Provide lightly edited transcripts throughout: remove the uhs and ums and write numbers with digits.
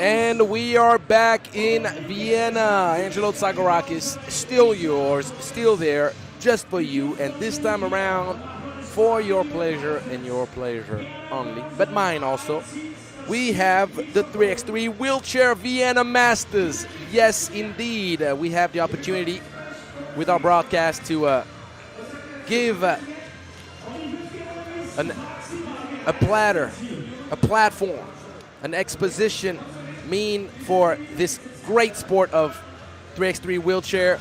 And we are back in Vienna. Angelo Zagorakis, still yours, still there, just for you. And this time around, for your pleasure and your pleasure only, but mine also. We have the 3x3 Wheelchair Vienna Masters. Yes, indeed. We have the opportunity with our broadcast to give a platform, an exposition mean for this great sport of 3x3 wheelchair.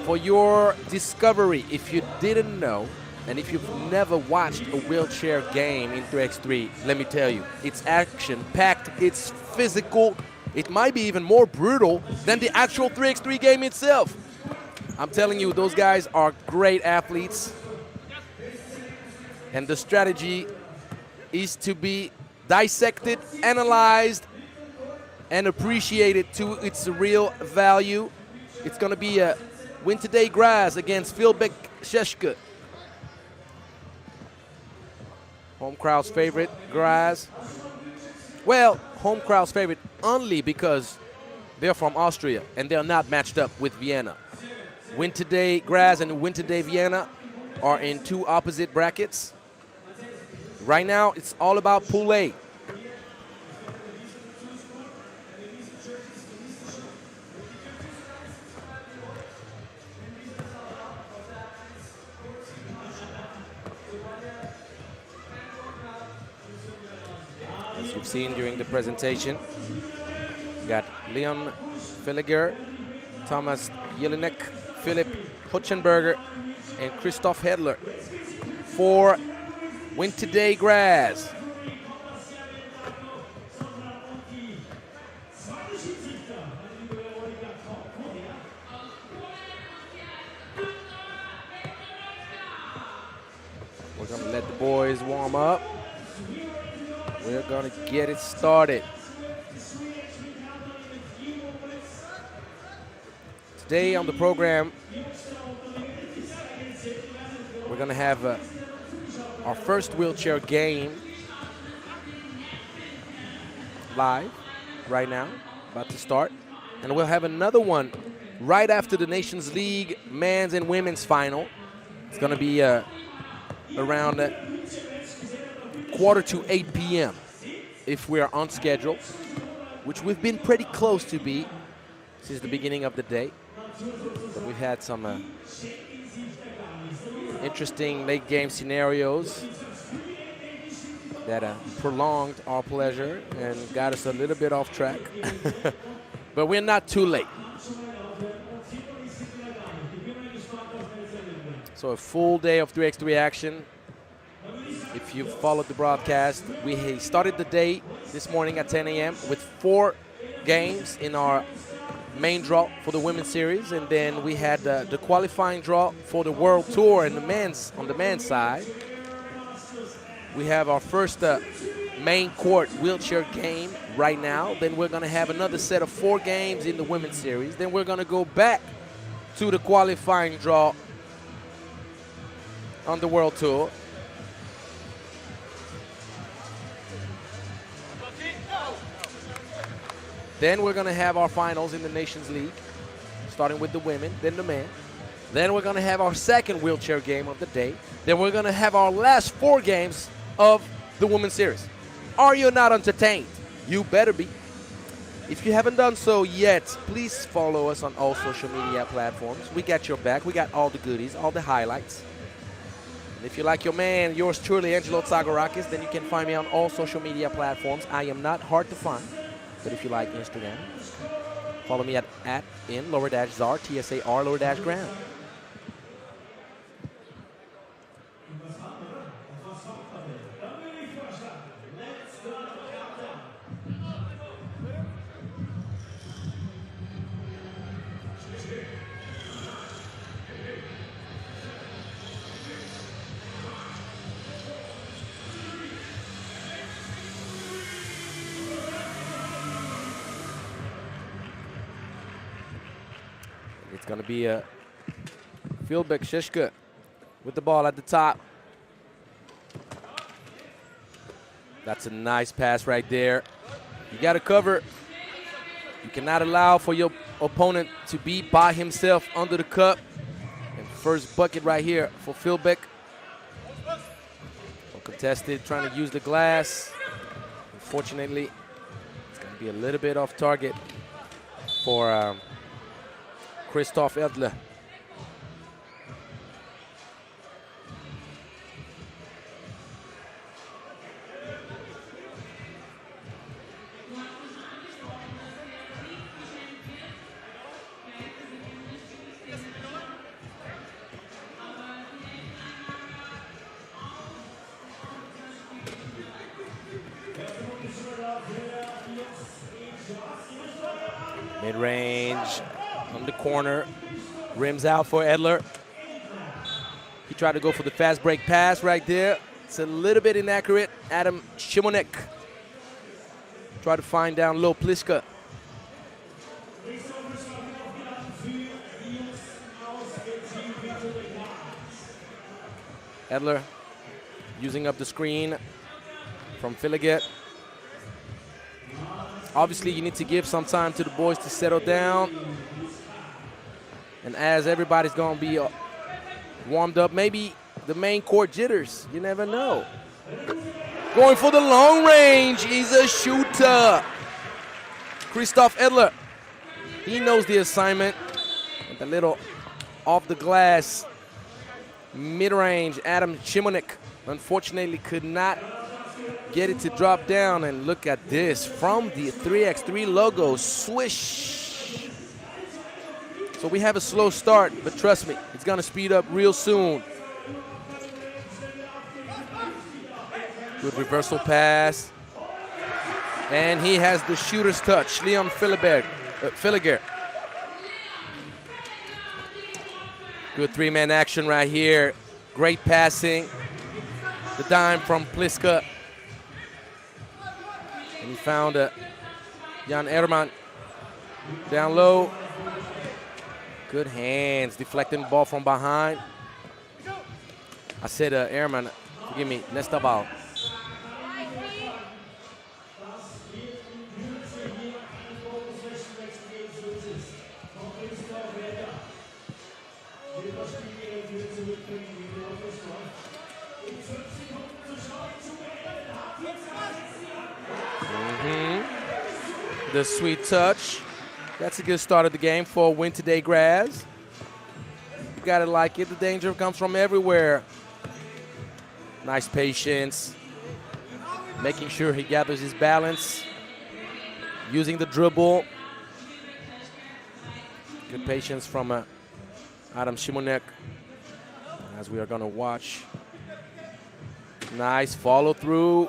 For your discovery, if you didn't know, and if you've never watched a wheelchair game in 3x3, let me tell you, it's action-packed, it's physical, it might be even more brutal than the actual 3x3 game itself. I'm telling you, those guys are great athletes, and the strategy is to be dissected, analyzed, and appreciated to its real value. It's going to be a win today GRAZ against FILBEC CESKE. Home crowd's favorite, GRAZ. Well, home crowd's favorite only because they're from Austria and they're not matched up with Vienna. Win today GRAZ and Win today Vienna are in two opposite brackets. Right now, it's all about Pool A. As you've seen during the presentation, we got Leon Felliger, Thomas Jelinek, Philip Hutchenberger, and Christoph Hedler for Win today GRAZ. We're going to let the boys warm up. We're going to get it started. Today on the program, we're going to have our first wheelchair game live right now, about to start. And we'll have another one right after the Nations League men's and women's final. It's going to be around 7:45 p.m. if we are on schedule, which we've been pretty close to be since the beginning of the day. But we've had some interesting late game scenarios that prolonged our pleasure and got us a little bit off track. But we're not too late. So a full day of 3x3 action. If you've followed the broadcast, we started the day this morning at 10 a.m. with 4 games in our main draw for the women's series, and then we had the qualifying draw for the World Tour and on the men's side. We have our first main court wheelchair game right now. Then we're going to have another set of 4 games in the women's series. Then we're going to go back to the qualifying draw on the World Tour. Then we're going to have our finals in the Nations League, starting with the women, then the men. Then we're going to have our second wheelchair game of the day. Then we're going to have our last 4 games of the women's series. Are you not entertained? You better be. If you haven't done so yet, please follow us on all social media platforms. We got your back. We got all the goodies, all the highlights. And if you like your man, yours truly, Angelo Zagorakis, then you can find me on all social media platforms. I am not hard to find. But if you like Instagram, follow me at @in_zar, TSAR_ground. It's going to be a FILBEC CESKE with the ball at the top. That's a nice pass right there. You got to cover. You cannot allow for your opponent to be by himself under the cup. And first bucket right here for FILBEC. Contested, trying to use the glass. Unfortunately, it's going to be a little bit off target for Christoph Edler. Mid-range on the corner, rims out for Edler. He tried to go for the fast break pass right there. It's a little bit inaccurate. Adam Shimonek tried to find down low Pliska. Edler using up the screen from FILBEC. Obviously, you need to give some time to the boys to settle down. And as everybody's going to be warmed up, maybe the main court jitters. You never know. Going for the long range. He's a shooter. Christoph Edler. He knows the assignment. With a little off the glass mid-range. Adam Shimonek unfortunately could not get it to drop down, and look at this from the 3x3 logo, swish. So we have a slow start, but trust me, it's gonna speed up real soon. Good reversal pass. And he has the shooter's touch, Leon Filiger. Good three-man action right here. Great passing. The dime from Pliska. And he found Jan Ehrman down low. Good hands, deflecting the ball from behind. I said Ehrman, forgive me, nesta ball. The sweet touch. That's a good start of the game for a win today, GRAZ. You gotta like it. The danger comes from everywhere. Nice patience. Making sure he gathers his balance. Using the dribble. Good patience from Adam Shimonek, as we are gonna watch. Nice follow through.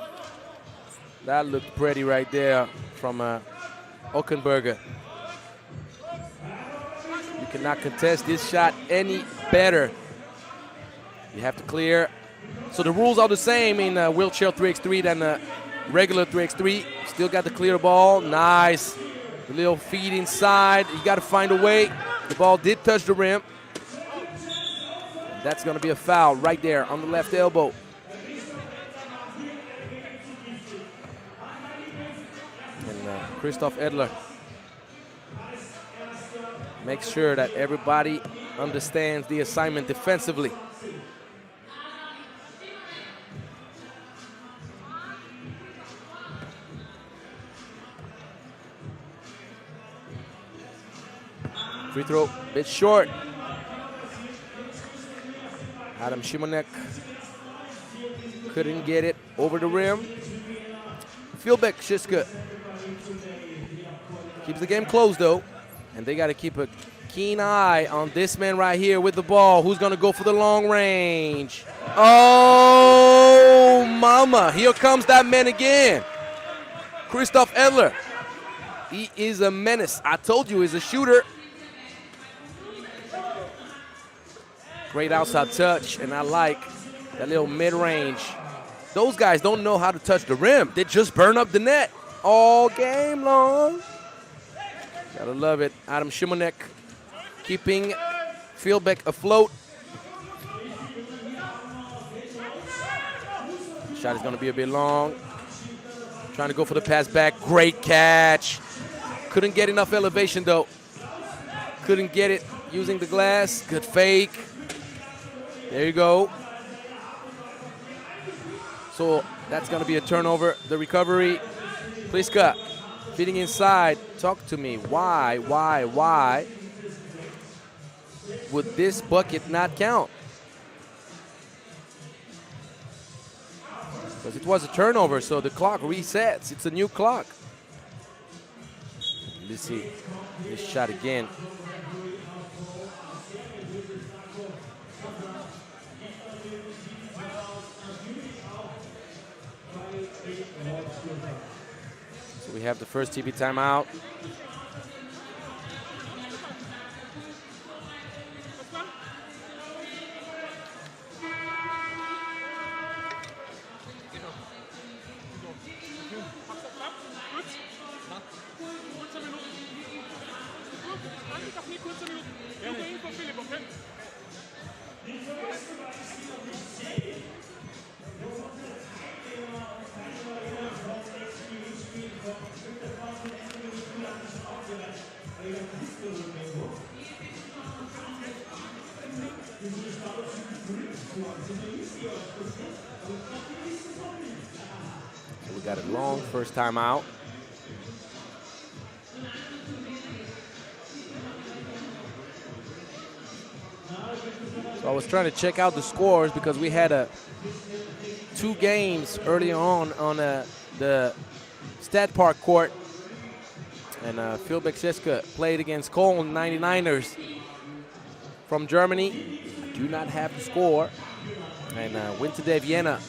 That looked pretty right there from Ockenberger. You cannot contest this shot any better. You have to clear. So the rules are the same in wheelchair 3x3 than regular 3x3. Still got to clear the ball. Nice. The little feed inside. You got to find a way. The ball did touch the rim. That's going to be a foul right there on the left elbow. Christoph Edler makes sure that everybody understands the assignment defensively. Free throw, bit short. Adam Shimonek couldn't get it over the rim. FILBEC CESKE keeps the game close though, and they got to keep a keen eye on this man right here with the ball. Who's going to go for the long range? Oh, mama. Here comes that man again. Christoph Edler. He is a menace. I told you he's a shooter. Great outside touch, and I like that little mid-range. Those guys don't know how to touch the rim. They just burn up the net all game long. Gotta love it. Adam Shimonek keeping FILBEC afloat. Shot is gonna be a bit long. Trying to go for the pass back. Great catch. Couldn't get enough elevation, though. Couldn't get it using the glass. Good fake. There you go. So that's going to be a turnover. The recovery. Pliska feeding inside. Talk to me. Why would this bucket not count? Because it was a turnover, so the clock resets. It's a new clock. Let's see this shot again. So we have the first TV timeout. So we got a long first timeout. So I was trying to check out the scores because we had 2 games early on the Stat Park court. And FILBEC CESKE played against Köln 99ers from Germany. I do not have the score. And Winterday Vienna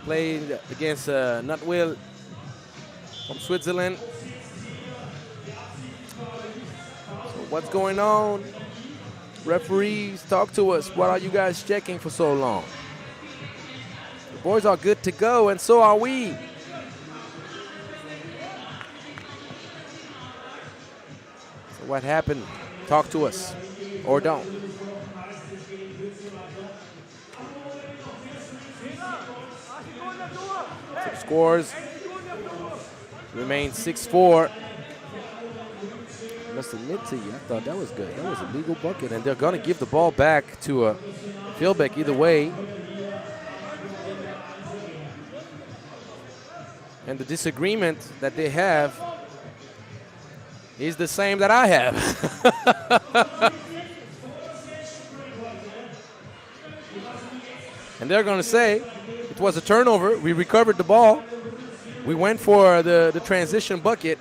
played against Nutwil from Switzerland. So what's going on? Referees, talk to us. What are you guys checking for so long? The boys are good to go, and so are we. So what happened? Talk to us, or don't. So the scores remain 6-4. I must admit to you, I thought that was good. That was a legal bucket, and they're going to give the ball back to FILBEC either way. And the disagreement that they have is the same that I have. And they're going to say it was a turnover. We recovered the ball. We went for the transition bucket.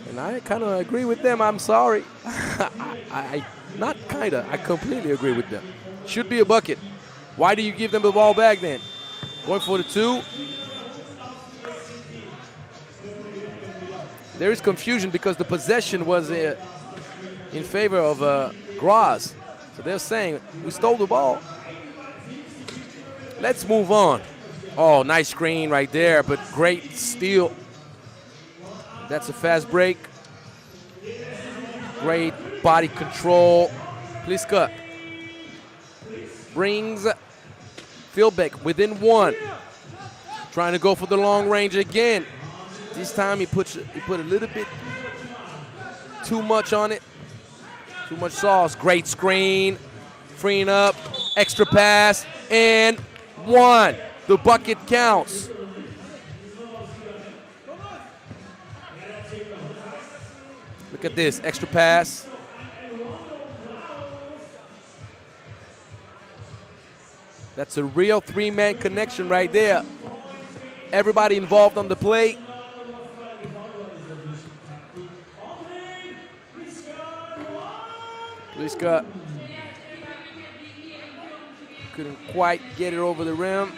And I kind of agree with them. I'm sorry. I completely agree with them. Should be a bucket. Why do you give them the ball back then? Going for the 2. There is confusion because the possession was in favor of GRAZ. So they're saying, we stole the ball. Let's move on. Oh, nice screen right there, but great steal. That's a fast break. Great body control. Pliska brings FILBEC within 1. Trying to go for the long range again. This time he put a little bit too much on it. Too much sauce. Great screen. Freeing up. Extra pass. And 1. The bucket counts. Look at this. Extra pass. That's a real 3-man connection right there. Everybody involved on the play. Pliska couldn't quite get it over the rim.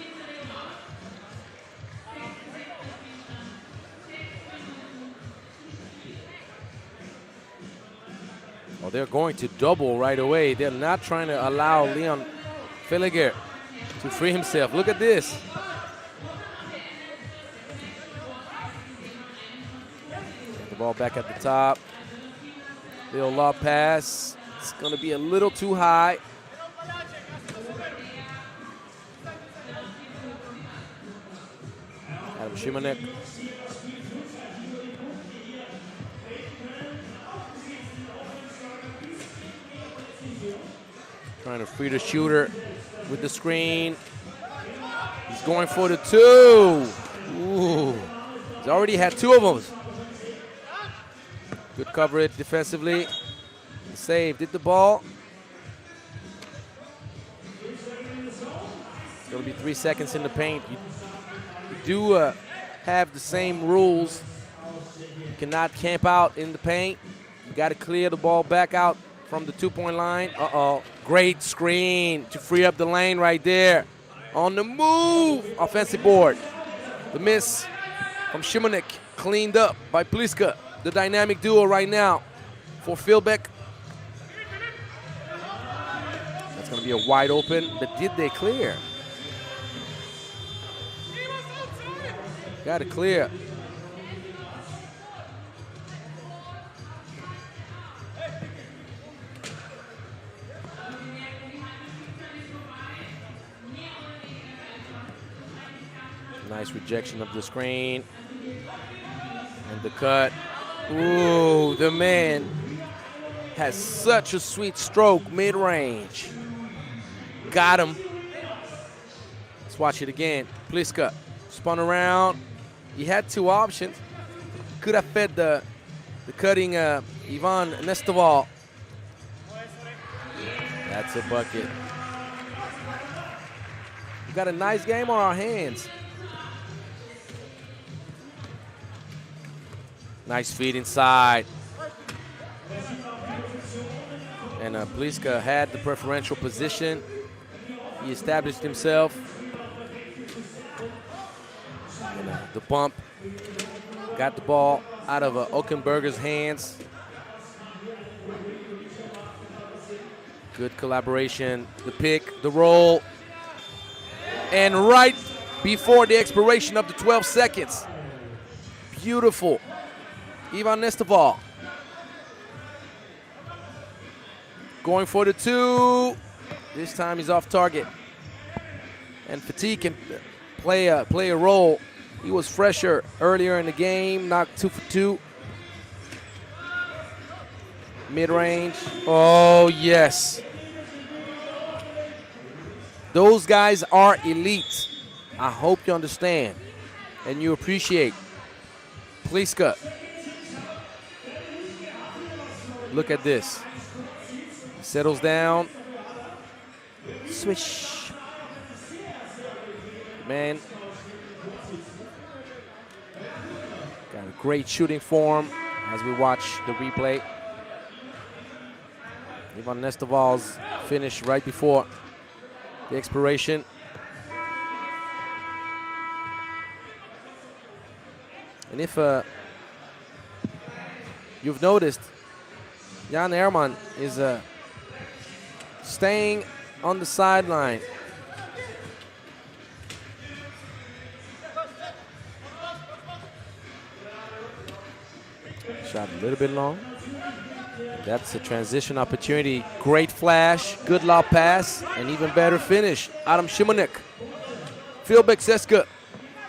Well, they're going to double right away. They're not trying to allow Leon Felliger to free himself. Look at this. Get the ball back at the top. Little lob pass. It's going to be a little too high. Had Adam Shimanek. Trying to free the shooter with the screen. He's going for the 2. Ooh. He's already had 2 of them. Good coverage defensively. Save. Did the ball. It's going to be 3 seconds in the paint. You do have the same rules. You cannot camp out in the paint. You got to clear the ball back out from the 2-point line. Uh-oh. Great screen to free up the lane right there. On the move. Offensive board. The miss from Shimanek. Cleaned up by Pliska. The dynamic duo right now for FILBEC. That's going to be a wide open, but did they clear? Got to clear. Nice rejection of the screen. And the cut. Ooh, the man has such a sweet stroke mid-range. Got him. Let's watch it again. Pliska spun around. He had 2 options. Could have fed the cutting Ivan Nestoval. That's a bucket. We got a nice game on our hands. Nice feed inside. And Pliska had the preferential position. He established himself. And, the bump. Got the ball out of Okenberger's hands. Good collaboration. The pick, the roll. And right before the expiration of the 12 seconds. Beautiful. Ivan Nestoval going for the 2. This time he's off target. And Fatigue can play a role. He was fresher earlier in the game, knocked 2 for 2. Mid-range. Oh, yes. Those guys are elite. I hope you understand and you appreciate. Pliska. Look at this. Settles down. Swish. Man. Got a great shooting form as we watch the replay. Ivan Nestoval's finish right before the expiration. And if you've noticed, Jan Ehrman is staying on the sideline. Shot a little bit long. That's a transition opportunity. Great flash, good lob pass, and even better finish. Adam Shimanek. FILBEC CESKE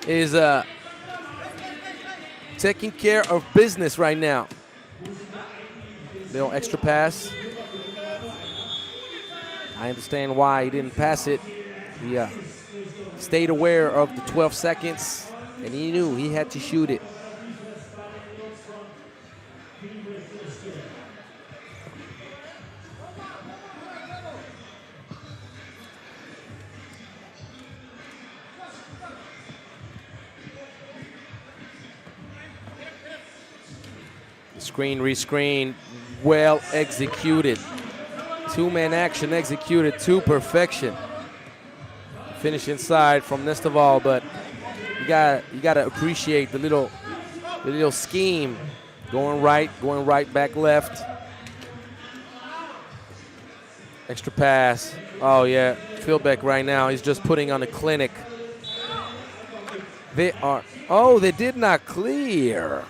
is taking care of business right now. Little extra pass. I understand why he didn't pass it. He stayed aware of the 12 seconds, and he knew he had to shoot it. Screen, rescreen, well executed. Two-man action executed to perfection. Finish inside from Nestoval, but you gotta appreciate the little scheme. Going right, back left. Extra pass. Oh yeah, FILBEC right now, he's just putting on a clinic. They did not clear.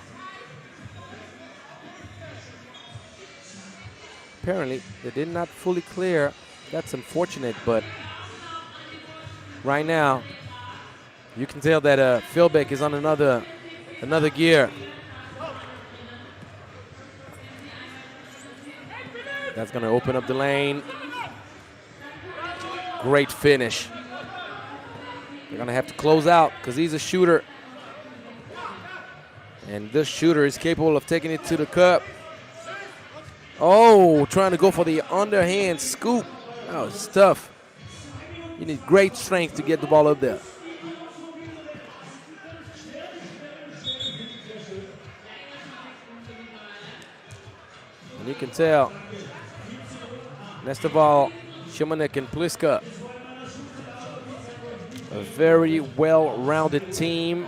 Apparently, they did not fully clear. That's unfortunate, but right now, You can tell that FILBEC is on another gear. That's going to open up the lane. Great finish. They're going to have to close out because he's a shooter. And this shooter is capable of taking it to the cup. Oh, trying to go for the underhand scoop. Oh, it's tough. You need great strength to get the ball up there. And you can tell, Nesteval, Šimanek, and Pliska, a very well-rounded team.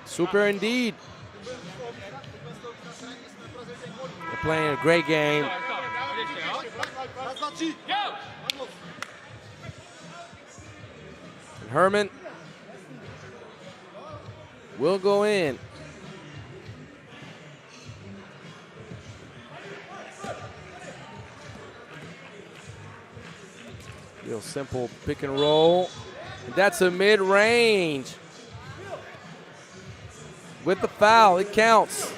Super indeed. They're playing a great game. And Herman will go in. Real simple pick and roll. And that's a mid-range. With the foul, it counts.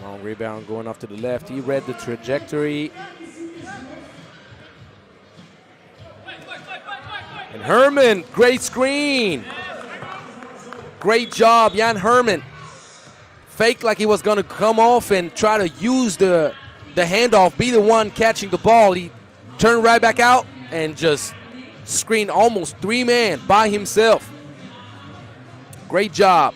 Long rebound going off to the left. He read the trajectory. And Herman, great screen. Great job, Jan Herman. Faked like he was going to come off and try to use the handoff, be the one catching the ball. He turned right back out and just screened almost three-man by himself. Great job.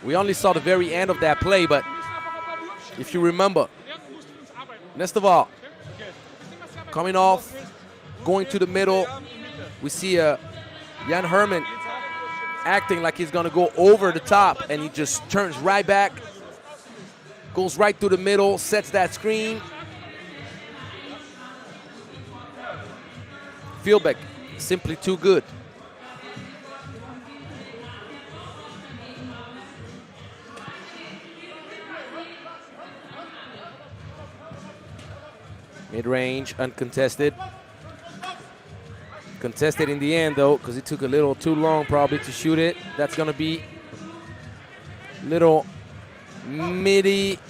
We only saw the very end of that play, but if you remember, Nesteval coming off, going to the middle. We see Jan Herman acting like he's going to go over the top, and he just turns right back, goes right through the middle, sets that screen. FILBEC, simply too good. Mid-range, uncontested. Contested in the end, though, because it took a little too long probably to shoot it. That's going to be little midi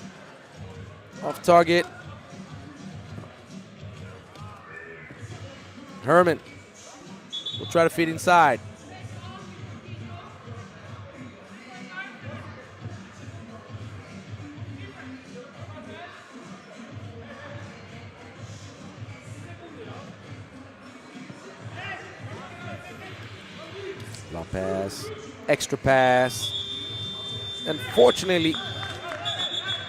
off target. Herman will try to fit inside. Long pass, extra pass. Unfortunately,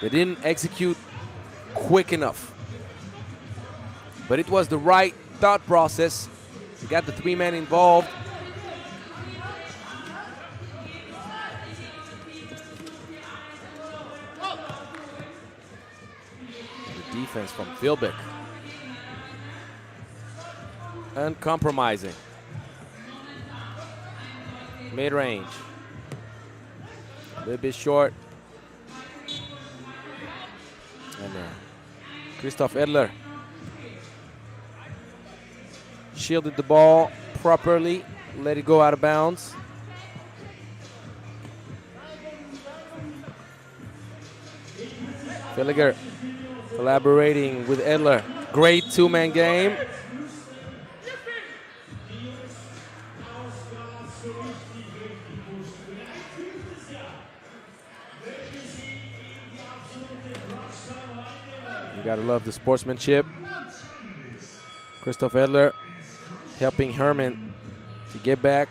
they didn't execute quick enough. But it was the right thought process. We got the three-man involved. The defense from FILBEC. Uncompromising. Mid-range. A little bit short. And Christoph Edler shielded the ball properly, let it go out of bounds. Villiger collaborating with Edler. Great two-man game. You gotta love the sportsmanship. Christoph Edler helping Herman to get back.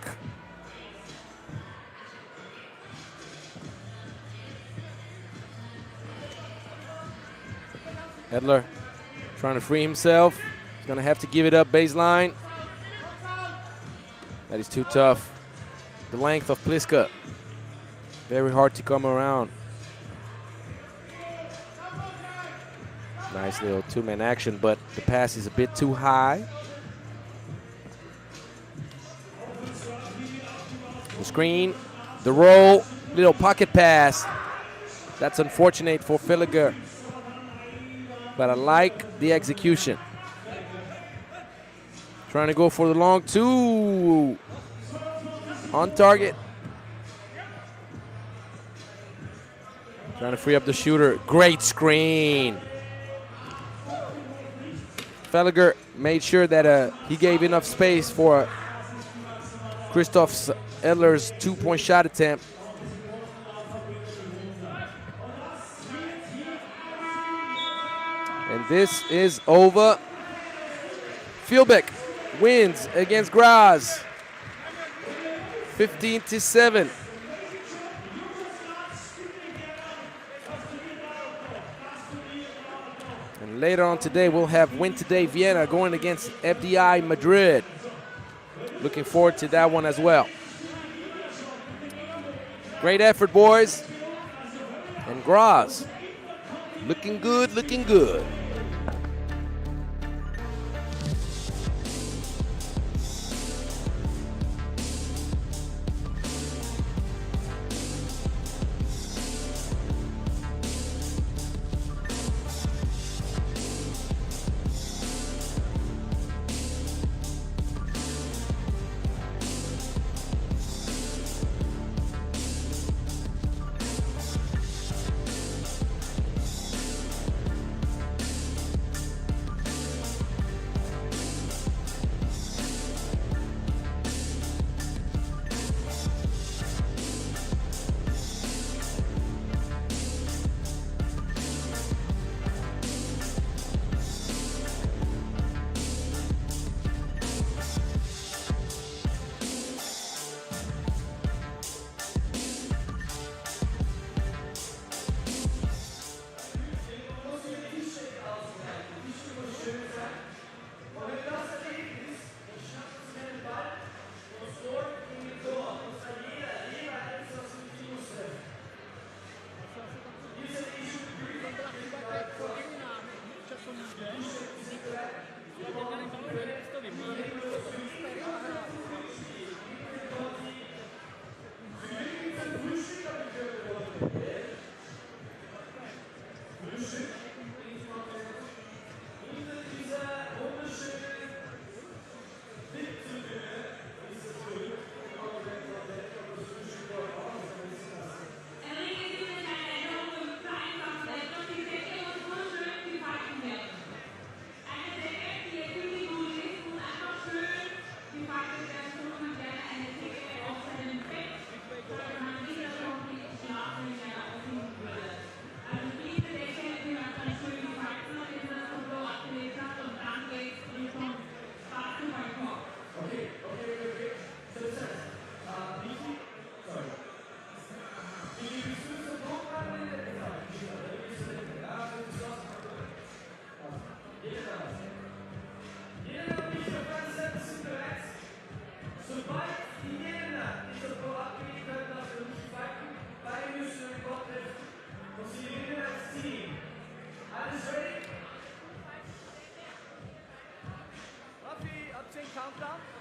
Edler trying to free himself. He's going to have to give it up baseline. That is too tough. The length of Pliska. Very hard to come around. Nice little two-man action, but the pass is a bit too high. The screen, the roll, little pocket pass. That's unfortunate for FILBEC, but I like the execution. Trying to go for the long two. On target. Trying to free up the shooter. Great screen. FILBEC made sure that he gave enough space for Christoph Edler's two-point shot attempt. And this is over. FILBEC wins against GRAZ, 15-7. And later on today, we'll have Win Today Vienna going against FDI Madrid. Looking forward to that one as well. Great effort, boys. And GRAZ, looking good, looking good. Countdown.